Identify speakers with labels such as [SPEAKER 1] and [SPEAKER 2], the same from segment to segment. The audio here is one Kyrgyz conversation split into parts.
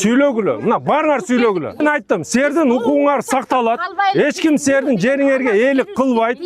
[SPEAKER 1] Сүйлөгүлө. Мына барыңар сүйлөгүлө. Мен айттым, силердин укугуңар сакталат. Эч ким силердин жериңерге ээлик кылбайт.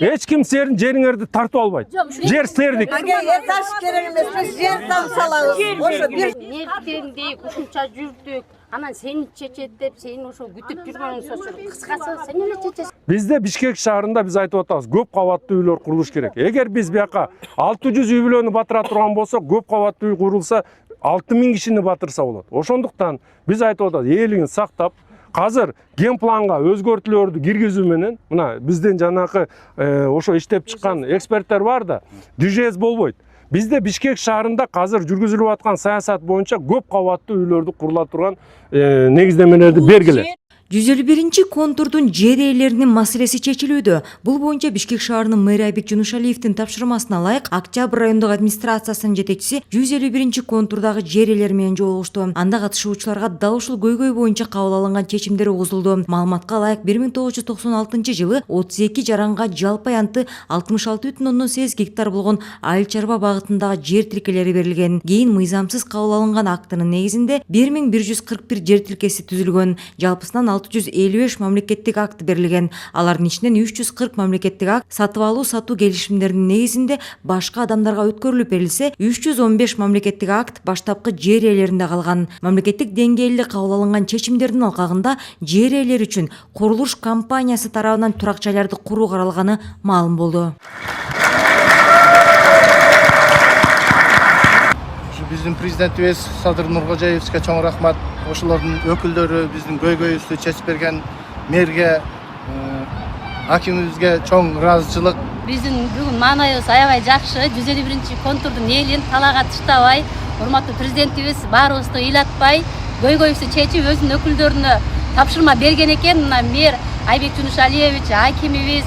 [SPEAKER 1] Эч ким силердин жериңерди тартып албайт. Жер силердик.
[SPEAKER 2] Таш керек эмес, биз жер там салабыз. Ошо бир
[SPEAKER 3] Неліктендей ушунча жүрдүк. Анан сени чечет деп, сени ошо күтүп жүргөнүң сөзү. Кыскасы, сен эле чечесиң.
[SPEAKER 1] Бизде Бишкек шаарында биз айтып атабыз, көп кабаттуу үйлөр курулуш керек. Эгер биз бияка 600 үй бүлөнү батыра турган болсок, көп кабаттуу үй курулса, 6000 кишини батырса болот. Ошондуктан биз айтып атабыз, ээлигин сактап, азыр ген планга өзгөртүүлөрдү киргизүү менен, мына бизден жанакы ошо иштеп чыккан эксперттер бар да, ДЖС болбойт. Бизде Бишкек шаарында азыр жүргүзүлүп аткан саясат боюнча көп кабаттуу үйлөрдү курула турган негиздемелерди бергиле.
[SPEAKER 4] 151 контурдун жер ээлеринин маселеси чечилүүдө. Бул боюнча Бишкек шаарынын мэрі Айбек Жунушалиевдин тапшырмасына ылайык Октябрь райондук администрациясынын жетекчиси 151 контурдагы жер ээлери менен жолугушту. Анда катышуучуларга дал ушул көйгөй боюнча кабыл алынган чечимдер угузулду. Маалыматка ылайык 1996 32 жаранга жалпы аянты 66,8 гектар болгон айыл чарба багытындагы жер тилкелери берилген. Кийин мыйзамсыз кабыл алынган актынын негизинде 1141 жер тилкеси түзүлгөн. Жалпысынан 655 мамлекеттик акт берилген. Алардын ичинен 340 мамлекеттик акт сатып алуу сатуу келишимдеринин негизинде башка адамдарга өткөрүлүп берилсе, 315 мамлекеттик акт баштапкы жер ээлеринде калган. Мамлекеттик деңгээлде кабыл алынган чечимдердин алкагында жер ээлери үчүн курулуш компаниясы тарабынан турак жайларды куруу каралганы маалым болду.
[SPEAKER 5] Биздин президентибиз Садыр Нуркожаевичке чоң рахмат. Ошолордун өкүлдөрү биздин көйгөйүбүздү чечип берген мэрге, акимибизге чоң ыраазычылык.
[SPEAKER 3] Биздин бүгүн маанайыбыз аябай жакшы. 151 контурдун элин талаага таштабай, урматтуу президентибиз баарыбызды ыйлатпай, көйгөйүбүздү чечип өзүнүн өкүлдөрүнө тапшырма берген экен. Мына мэр Айбек Жунушалиевич, акимибиз